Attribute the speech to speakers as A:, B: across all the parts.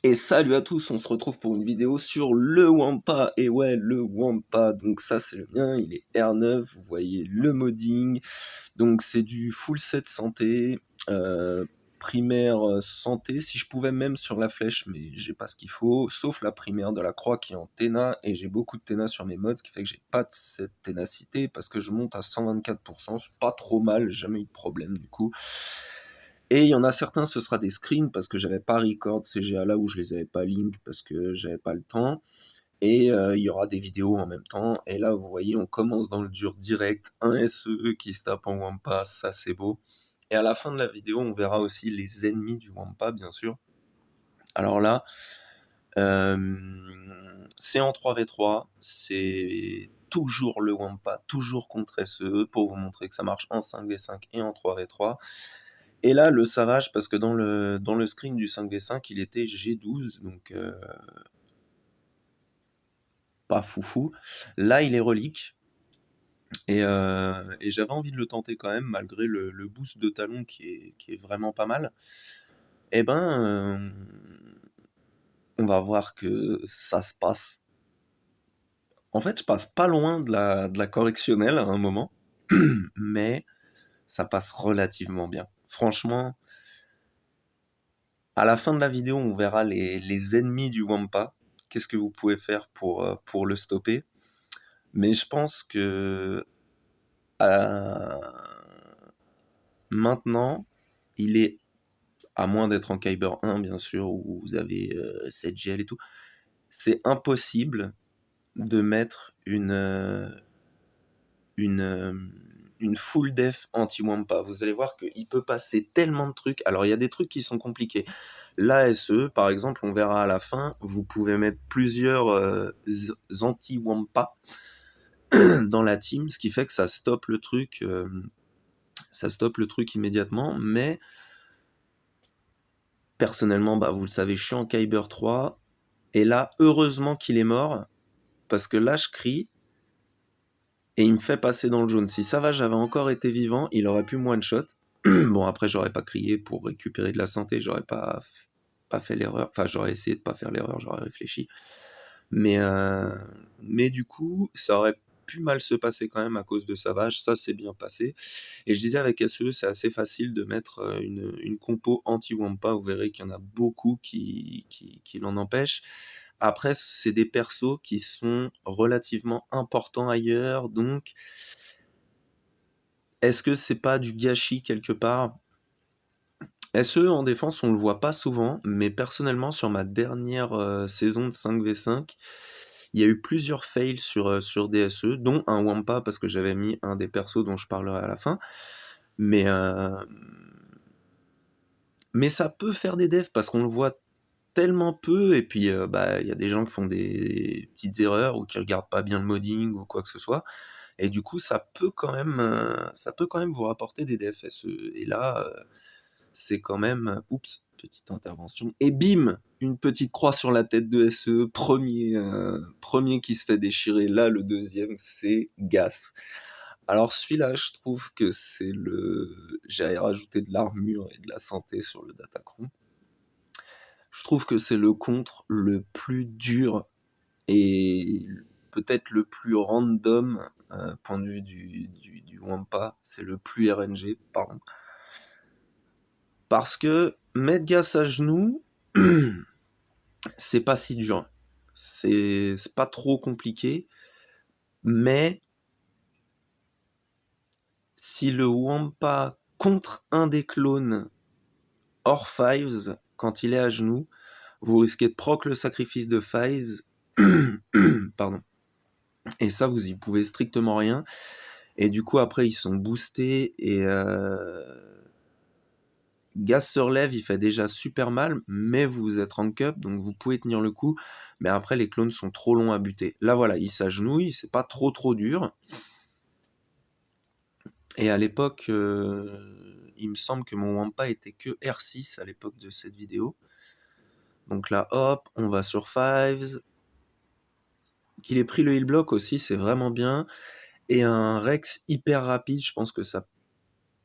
A: Et salut à tous, on se retrouve pour une vidéo sur le Wampa. Et ouais, le Wampa, donc ça c'est le mien, il est R9, vous voyez le modding. Donc c'est du full set santé, primaire santé, si je pouvais même sur la flèche, mais j'ai pas ce qu'il faut, sauf la primaire de la croix qui est en Téna, et j'ai beaucoup de Téna sur mes mods, ce qui fait que j'ai pas de cette ténacité, parce que je monte à 124%, c'est pas trop mal, j'ai jamais eu de problème du coup. Et il y en a certains, ce sera des screens parce que j'avais pas record CGA là où je les avais pas link parce que j'avais pas le temps. Et il y aura des vidéos en même temps. Et là, vous voyez, on commence dans le dur direct. Un SEE qui se tape en Wampa, ça c'est beau. Et à la fin de la vidéo, on verra aussi les ennemis du Wampa, bien sûr. Alors là, c'est en 3v3. C'est toujours le Wampa, toujours contre SEE pour vous montrer que ça marche en 5v5 et en 3v3. Et là, le Savage, parce que dans le screen du 5v5, il était G12, donc pas foufou. Là, il est relique. Et j'avais envie de le tenter quand même, malgré le boost de talon qui est vraiment pas mal. Et ben, on va voir que ça se passe. En fait, je passe pas loin de la correctionnelle à un moment, mais ça passe relativement bien. Franchement, à la fin de la vidéo, on verra les ennemis du Wampa. Qu'est-ce que vous pouvez faire pour le stopper? Mais je pense que euh, maintenant, il est, à moins d'être en Kyber 1, bien sûr, où vous avez 7 GL et tout, c'est impossible de mettre une, euh, une full def anti-Wampa. Vous allez voir qu'il peut passer tellement de trucs. Alors, il y a des trucs qui sont compliqués. L'ASE, par exemple, on verra à la fin, vous pouvez mettre plusieurs anti-Wampa dans la team, ce qui fait que ça stoppe le truc immédiatement, mais personnellement, bah, vous le savez, je suis en Kyber 3, et là, heureusement qu'il est mort, parce que là, je crie, et il me fait passer dans le jaune. Si ça va, j'avais encore été vivant, il aurait pu me one-shot. Bon, après, j'aurais pas crié pour récupérer de la santé, j'aurais pas fait l'erreur, enfin, j'aurais essayé de pas faire l'erreur, j'aurais réfléchi. Mais, euh, mais du coup, ça aurait pu mal se passer quand même à cause de Savage, ça s'est bien passé. Et je disais avec SE, c'est assez facile de mettre une compo anti-Wampa, vous verrez qu'il y en a beaucoup qui l'en empêchent. Après, c'est des persos qui sont relativement importants ailleurs, donc est-ce que c'est pas du gâchis quelque part? SE en défense, on le voit pas souvent, mais personnellement, sur ma dernière saison de 5v5, il y a eu plusieurs fails sur DSE, dont un Wampa, parce que j'avais mis un des persos dont je parlerai à la fin. Mais, mais ça peut faire des devs, parce qu'on le voit tellement peu, et puis bah, il y a des gens qui font des petites erreurs, ou qui regardent pas bien le modding, ou quoi que ce soit. Et du coup, ça peut quand même vous rapporter des devs SE. Et là, c'est quand même... Oups, petite intervention. Et bim, une petite croix sur la tête de SE. Premier qui se fait déchirer. Là, le deuxième, c'est Gas. Alors celui-là, je trouve que c'est le... J'ai rajouté de l'armure et de la santé sur le Datacron. Je trouve que c'est le contre le plus dur et peut-être le plus random, point de vue du Wampa. C'est le plus RNG, pardon. Parce que mettre Gas à genoux, c'est pas si dur. C'est pas trop compliqué. Mais si le Wampa contre un des clones hors Fives, quand il est à genoux, vous risquez de proc le sacrifice de Fives. Pardon. Et ça, vous y pouvez strictement rien. Et du coup, après, ils sont boostés et Gas se relève, il fait déjà super mal, mais vous êtes rank up, donc vous pouvez tenir le coup. Mais après, les clones sont trop longs à buter. Là, voilà, il s'agenouille, c'est pas trop dur. Et à l'époque, il me semble que mon Wampa était que R6 à l'époque de cette vidéo. Donc là, hop, on va sur Fives. Qu'il ait pris le heal block aussi, c'est vraiment bien. Et un Rex hyper rapide, je pense que ça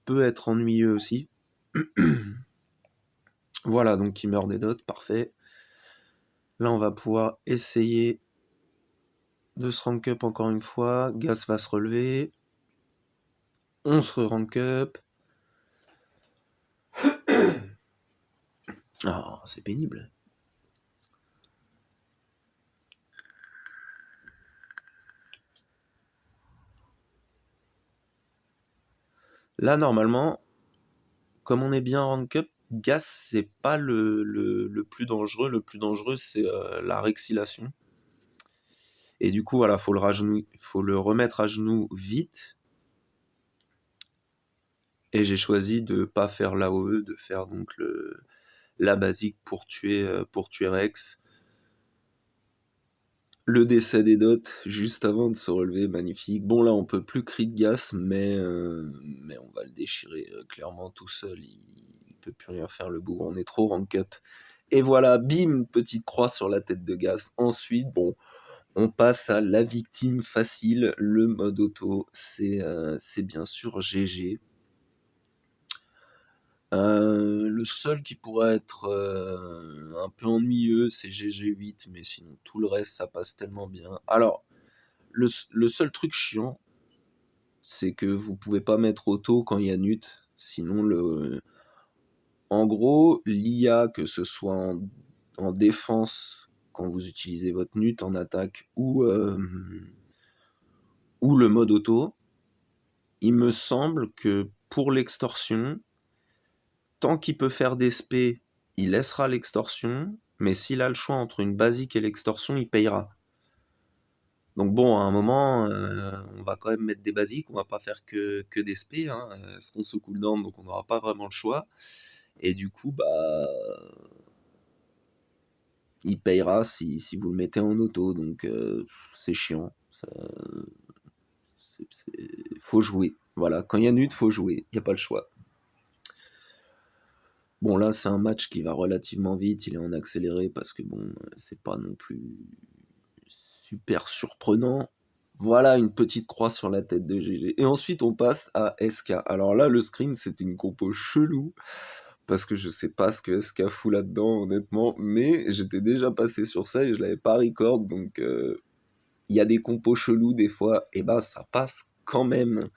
A: peut être ennuyeux aussi. Voilà, donc il meurt des dots, parfait. Là, on va pouvoir essayer de se rank up encore une fois. Gas va se relever. On se rank up. Ah, c'est pénible. Là, normalement, comme on est bien rank up, Gas, c'est pas le plus dangereux. Le plus dangereux, c'est la rexilation. Et du coup, voilà, faut le remettre à genoux vite. Et j'ai choisi de pas faire l'AOE, de faire donc la basique pour tuer Rex. Le décès des dots, juste avant de se relever, magnifique. Bon là, on peut plus cri de Gas, mais on va le déchirer clairement tout seul. Il peut plus rien faire le bourg, on est trop rank up. Et voilà, bim, petite croix sur la tête de Gas. Ensuite, bon, on passe à la victime facile, le mode auto. C'est bien sûr GG. Le seul qui pourrait être un peu ennuyeux, c'est GG8, mais sinon tout le reste, ça passe tellement bien. Alors, le seul truc chiant, c'est que vous pouvez pas mettre auto quand il y a nut, sinon en gros, l'IA, que ce soit en défense, quand vous utilisez votre nut, en attaque, ou le mode auto, il me semble que pour l'extorsion, tant qu'il peut faire des spé, il laissera l'extorsion, mais s'il a le choix entre une basique et l'extorsion, il payera. Donc bon, à un moment, on va quand même mettre des basiques, on va pas faire que des spé, hein, elles seront sous cooldown, donc on n'aura pas vraiment le choix. Et du coup, bah, il payera si vous le mettez en auto, donc c'est chiant. Faut jouer. Voilà, quand il y a nut, faut jouer, il n'y a pas le choix. Bon, là, c'est un match qui va relativement vite, il est en accéléré parce que bon, c'est pas non plus super surprenant. Voilà une petite croix sur la tête de GG. Et ensuite, on passe à SK. Alors là, le screen, c'était une compo chelou parce que je sais pas ce que SK fout là-dedans, honnêtement, mais j'étais déjà passé sur ça et je l'avais pas record, donc il y a des compos chelous des fois, et bah ça passe quand même.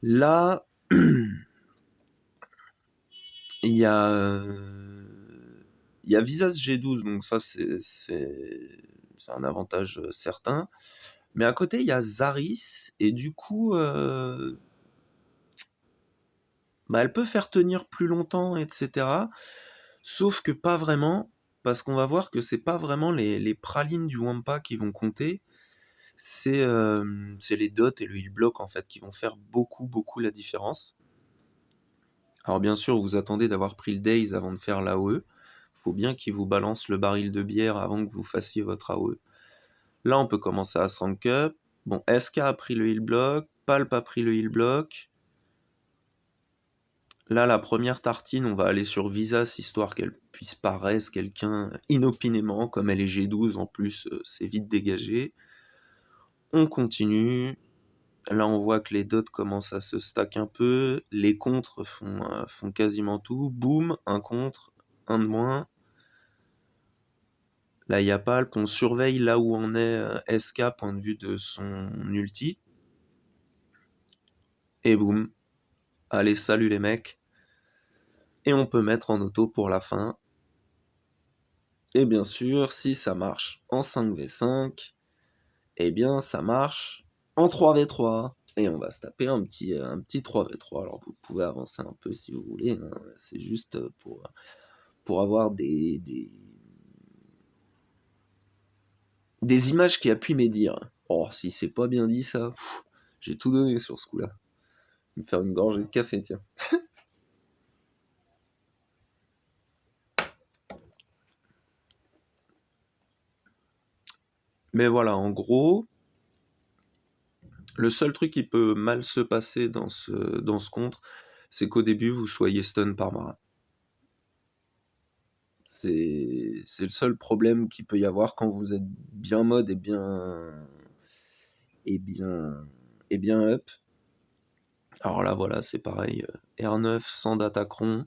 A: Là, il y a Visas G12, donc ça c'est un avantage certain. Mais à côté, il y a Zaris, et du coup, bah, elle peut faire tenir plus longtemps, etc. Sauf que pas vraiment, parce qu'on va voir que c'est pas vraiment les pralines du Wampa qui vont compter, c'est les dots et le heal block en fait qui vont faire beaucoup la différence. Alors bien sûr, vous attendez d'avoir pris le Daze avant de faire l'AOE. Faut bien qu'il vous balance le baril de bière avant que vous fassiez votre AOE. Là, on peut commencer à se rank up. Bon, SK a pris le heal block, Palp a pris le heal block. Là, la première tartine, on va aller sur Visas, histoire qu'elle puisse paraître quelqu'un inopinément, comme elle est G12 en plus, c'est vite dégagé. On continue. Là, on voit que les dots commencent à se stack un peu. Les contres font quasiment tout. Boum, un contre, un de moins. Là, il y a Palp. On surveille là où en est SK, point de vue de son ulti. Et boum. Allez, salut les mecs. Et on peut mettre en auto pour la fin. Et bien sûr, si ça marche en 5v5, eh bien ça marche en 3v3. Et on va se taper un petit 3v3. Alors vous pouvez avancer un peu si vous voulez, hein. C'est juste pour avoir des images qui appuient mes dires. Oh, si c'est pas bien dit ça, j'ai tout donné sur ce coup-là. Je vais me faire une gorgée de café, tiens. Mais voilà, en gros, le seul truc qui peut mal se passer dans ce contre, c'est qu'au début, vous soyez stun par Mara. C'est le seul problème qu'il peut y avoir quand vous êtes bien mode et bien, et bien up. Alors là, voilà, c'est pareil. R9 sans datacron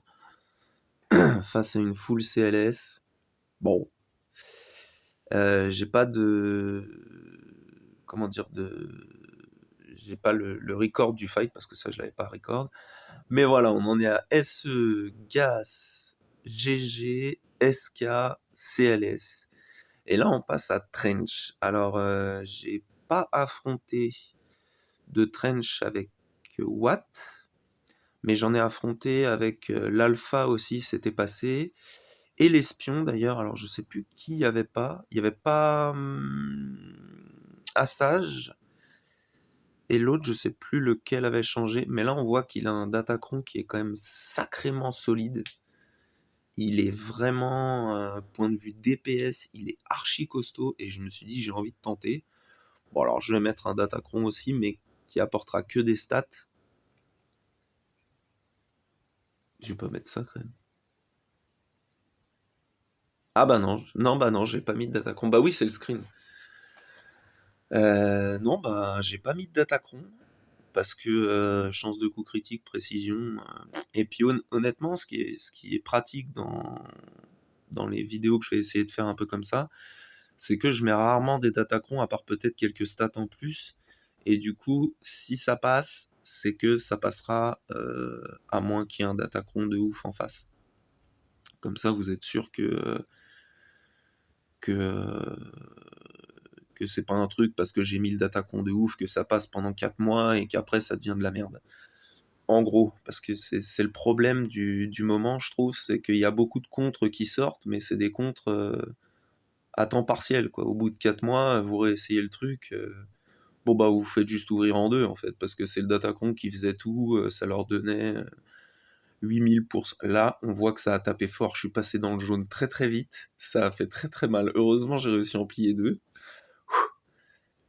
A: face à une full CLS. Bon, J'ai pas de... Comment dire de... J'ai pas le record du fight parce que ça je l'avais pas record. Mais voilà, on en est à SE, GAS, GG, SK, CLS. Et là on passe à Trench. Alors j'ai pas affronté de Trench avec Watt, mais j'en ai affronté avec l'Alpha aussi, c'était passé. Et l'espion d'ailleurs, alors je sais plus qui il y avait pas. Il y avait pas Assage, et l'autre je sais plus lequel avait changé. Mais là on voit qu'il a un Datacron qui est quand même sacrément solide. Il est vraiment, point de vue DPS, il est archi costaud, et je me suis dit j'ai envie de tenter. Bon alors je vais mettre un Datacron aussi, mais qui apportera que des stats. Je vais pas mettre ça quand même. Ah bah non, non bah non, j'ai pas mis de Datacron. Bah oui, c'est le screen. Non, bah j'ai pas mis de Datacron parce que chance de coup critique, précision. Et puis honnêtement, ce qui est pratique dans les vidéos que je vais essayer de faire un peu comme ça, c'est que je mets rarement des Datacrons à part peut-être quelques stats en plus. Et du coup, si ça passe, c'est que ça passera à moins qu'il y ait un Datacron de ouf en face. Comme ça, vous êtes sûr que que c'est pas un truc parce que j'ai mis le Datacron de ouf que ça passe pendant 4 mois et qu'après ça devient de la merde. En gros, parce que c'est le problème du moment, je trouve, c'est qu'il y a beaucoup de contres qui sortent, mais c'est des contres à temps partiel, quoi. Au bout de 4 mois, vous réessayez le truc, bon bah vous faites juste ouvrir en deux, en fait, parce que c'est le Datacron qui faisait tout, ça leur donnait 8000 pour... Là, on voit que ça a tapé fort, je suis passé dans le jaune très très vite, ça a fait très très mal. Heureusement, j'ai réussi à en plier deux.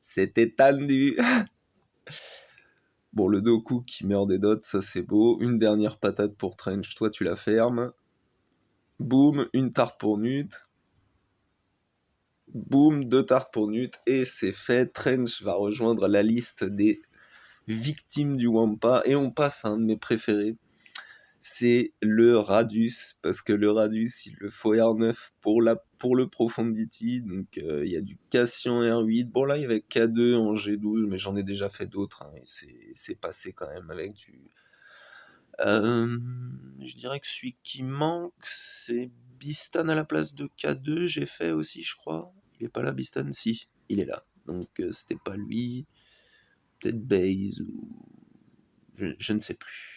A: C'était tendu. Bon, le Doku qui meurt des dots, ça c'est beau. Une dernière patate pour Trench, toi tu la fermes. Boum, une tarte pour Nut. Boum, deux tartes pour Nut. Et c'est fait, Trench va rejoindre la liste des victimes du Wampa. Et on passe à un de mes préférés. C'est le Radius, parce que le Radius, il le faut R9 pour le Profundity, donc il y a du Cassian R8, bon là il y avait K2 en G12, mais j'en ai déjà fait d'autres, hein, et c'est passé quand même avec du... Je dirais que celui qui manque, c'est Bistan à la place de K2, j'ai fait aussi je crois, il est pas là Bistan? Si, il est là, donc c'était pas lui, peut-être Baze, ou... je ne sais plus.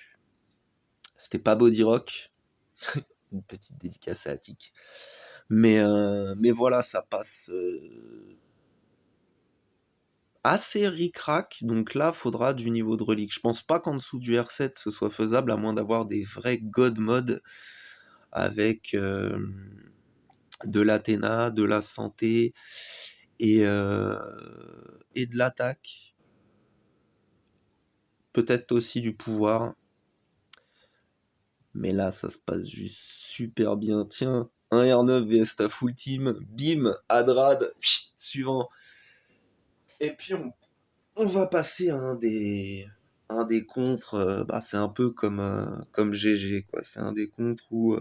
A: C'était pas Body Rock, une petite dédicace à Attic. Mais voilà, ça passe assez ric-rac. Donc là, faudra du niveau de relique. Je pense pas qu'en dessous du R7 ce soit faisable, à moins d'avoir des vrais God mode avec de l'Athéna, de la santé et de l'attaque. Peut-être aussi du pouvoir. Mais là, ça se passe juste super bien. Tiens, un R9 vs ta full team. Bim, Adrad, suivant. Et puis on va passer à un des contres, bah, c'est un peu comme GG, quoi. C'est un des contres où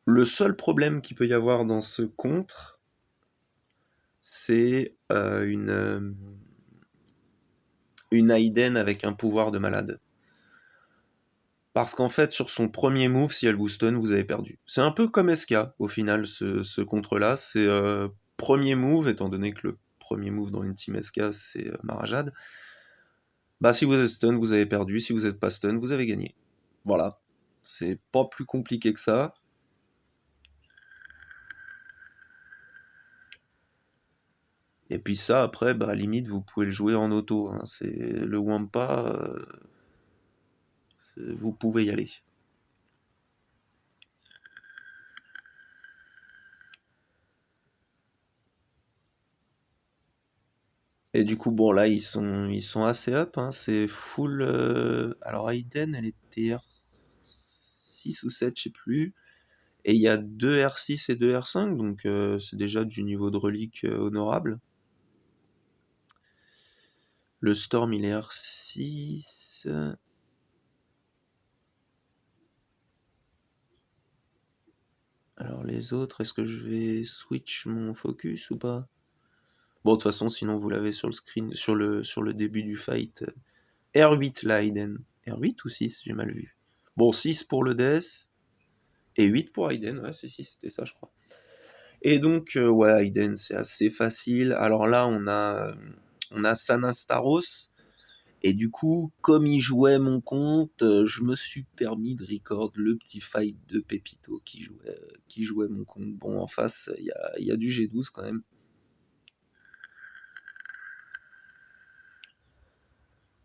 A: le seul problème qu'il peut y avoir dans ce contre, c'est une Aiden avec un pouvoir de malade. Parce qu'en fait, sur son premier move, si elle vous stun, vous avez perdu. C'est un peu comme SK, au final, ce contre-là. C'est premier move, étant donné que le premier move dans une team SK, c'est Marajad. Bah, si vous êtes stun, vous avez perdu. Si vous n'êtes pas stun, vous avez gagné. Voilà. C'est pas plus compliqué que ça. Et puis ça, après, bah, limite, vous pouvez le jouer en auto, hein. C'est le Wampa, vous pouvez y aller. Et du coup, bon, là, ils sont assez up, hein. C'est full. Alors, Aiden, elle était R6 ou 7, je sais plus. Et il y a 2 R6 et 2 R5, donc c'est déjà du niveau de relique honorable. Le Storm, il est R6. Alors les autres, est-ce que je vais switch mon focus ou pas? Bon, de toute façon, sinon vous l'avez sur le screen, sur le début du fight. R8 Leiden. R8 ou 6? J'ai mal vu. Bon, 6 pour le DS et 8 pour Aiden. Ouais, si, c'était ça, je crois. Et donc, ouais, Aiden, c'est assez facile. Alors là, on a Sanastaros. Et du coup, comme il jouait mon compte, je me suis permis de record le petit fight de Pépito qui jouait mon compte. Bon, en face, il y a du G12 quand même.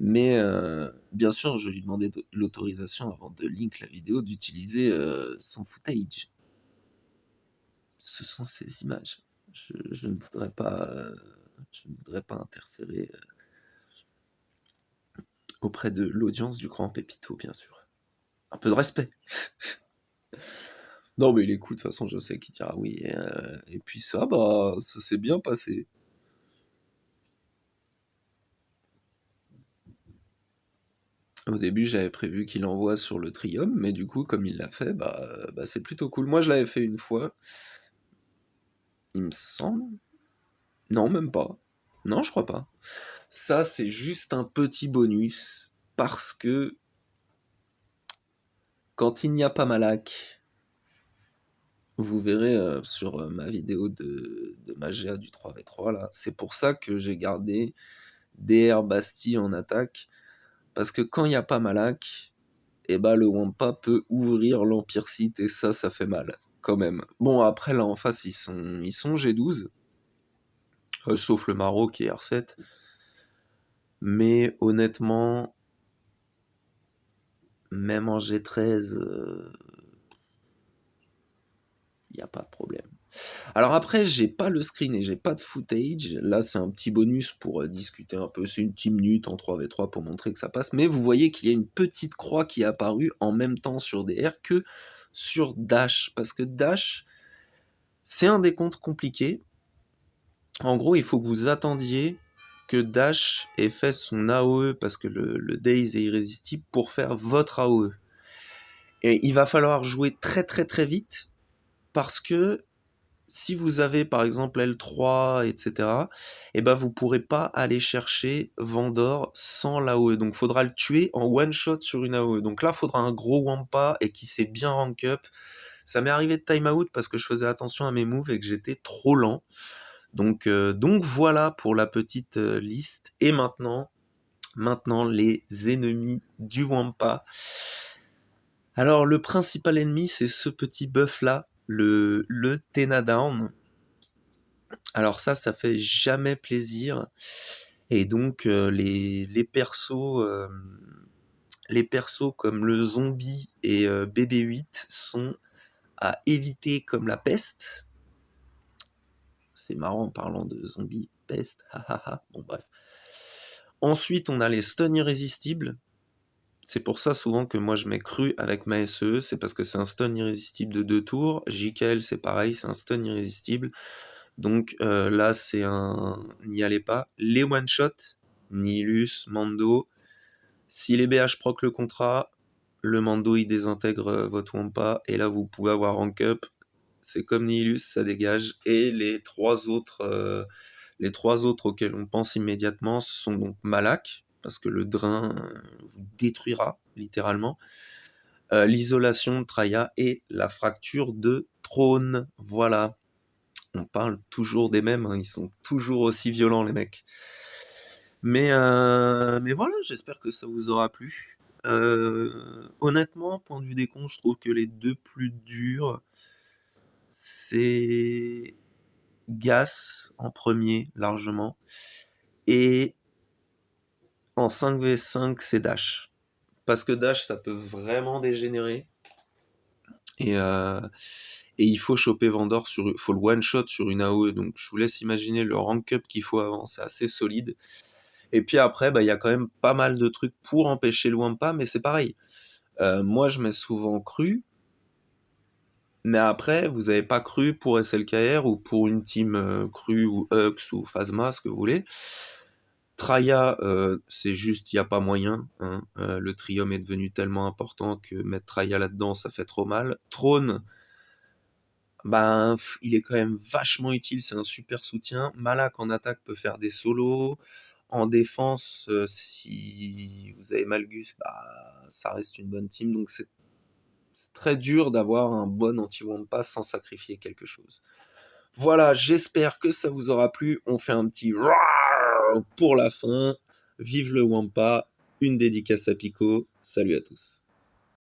A: Mais bien sûr, je lui demandais l'autorisation avant de link la vidéo d'utiliser son footage. Ce sont ces images. Je ne voudrais pas, interférer auprès de l'audience du grand Pépito, bien sûr. Un peu de respect. Non, mais il écoute, de toute façon, je sais qu'il dira oui. Et puis ça, bah, ça s'est bien passé. Au début, j'avais prévu qu'il envoie sur le Trium, mais du coup, comme il l'a fait, bah c'est plutôt cool. Moi, je l'avais fait une fois, il me semble. Non, même pas. Non, je crois pas. Ça, c'est juste un petit bonus, parce que quand il n'y a pas Malak, vous verrez sur ma vidéo de Magia du 3v3, là, c'est pour ça que j'ai gardé DR Bastille en attaque, parce que quand il n'y a pas Malak, et bah le Wampa peut ouvrir l'Empire Sith, et ça fait mal, quand même. Bon, après, là, en face, ils sont G12, sauf le Maro qui est R7, mais honnêtement, même en G13, il n'y a pas de problème. Alors après, j'ai pas le screen et j'ai pas de footage. Là, c'est un petit bonus pour discuter un peu. C'est une petite minute en 3v3 pour montrer que ça passe. Mais vous voyez qu'il y a une petite croix qui est apparue en même temps sur DR que sur Dash. Parce que Dash, c'est un décompte compliqué. En gros, il faut que vous attendiez que Dash ait fait son AOE parce que le Daze est irrésistible pour faire votre AOE. Et il va falloir jouer très très très vite parce que si vous avez par exemple L3, etc., et ben vous pourrez pas aller chercher Vandor sans l'AOE. Donc faudra le tuer en one shot sur une AOE. Donc là, faudra un gros Wampa et qui sait bien rank up. Ça m'est arrivé de time out parce que je faisais attention à mes moves et que j'étais trop lent. Donc voilà pour la petite liste. Et maintenant les ennemis du Wampa. Alors le principal ennemi, c'est ce petit buff là, le Tenadown. Alors ça fait jamais plaisir. Et donc les persos comme le zombie et BB8 sont à éviter comme la peste. C'est marrant en parlant de zombie, peste, hahaha, bon bref. Ensuite, on a les stuns irrésistibles. C'est pour ça souvent que moi je mets cru avec ma SE, c'est parce que c'est un stun irrésistible de 2 tours. JKL c'est pareil, c'est un stun irrésistible. Donc là c'est un... N'y allez pas. Les one-shot, Nihilus, Mando. Si les BH proc le contrat, le Mando il désintègre votre Wampa, et là vous pouvez avoir rank up. C'est comme Nihilus, ça dégage. Et les trois autres auxquels on pense immédiatement, ce sont donc Malak, parce que le drain vous détruira, littéralement. L'isolation de Traya et la fracture de Trône. Voilà. On parle toujours des mêmes, hein, ils sont toujours aussi violents, les mecs. Mais voilà, j'espère que ça vous aura plu. Honnêtement, point de vue des cons, je trouve que les deux plus durs, c'est Gas en premier, largement. Et en 5v5, c'est Dash. Parce que Dash, ça peut vraiment dégénérer. Et, euh, et il faut choper Vandor, faut le one-shot sur une AOE. Donc je vous laisse imaginer le rank-up qu'il faut avant, c'est assez solide. Et puis après, bah, y a quand même pas mal de trucs pour empêcher le Wampa, mais c'est pareil. Moi, je mets souvent cru, mais après, vous n'avez pas cru pour SLKR ou pour une team cru ou Hux ou Phasma, ce que vous voulez. Traya, c'est juste, il n'y a pas moyen, hein. Le Trium est devenu tellement important que mettre Traya là-dedans, ça fait trop mal. Trône, Ben, il est quand même vachement utile, c'est un super soutien. Malak en attaque peut faire des solos. En défense, si vous avez Malgus, bah, ça reste une bonne team. Donc c'est très dur d'avoir un bon anti-Wampa sans sacrifier quelque chose. Voilà, j'espère que ça vous aura plu. On fait un petit roar pour la fin. Vive le Wampa. Une dédicace à Pico. Salut à tous.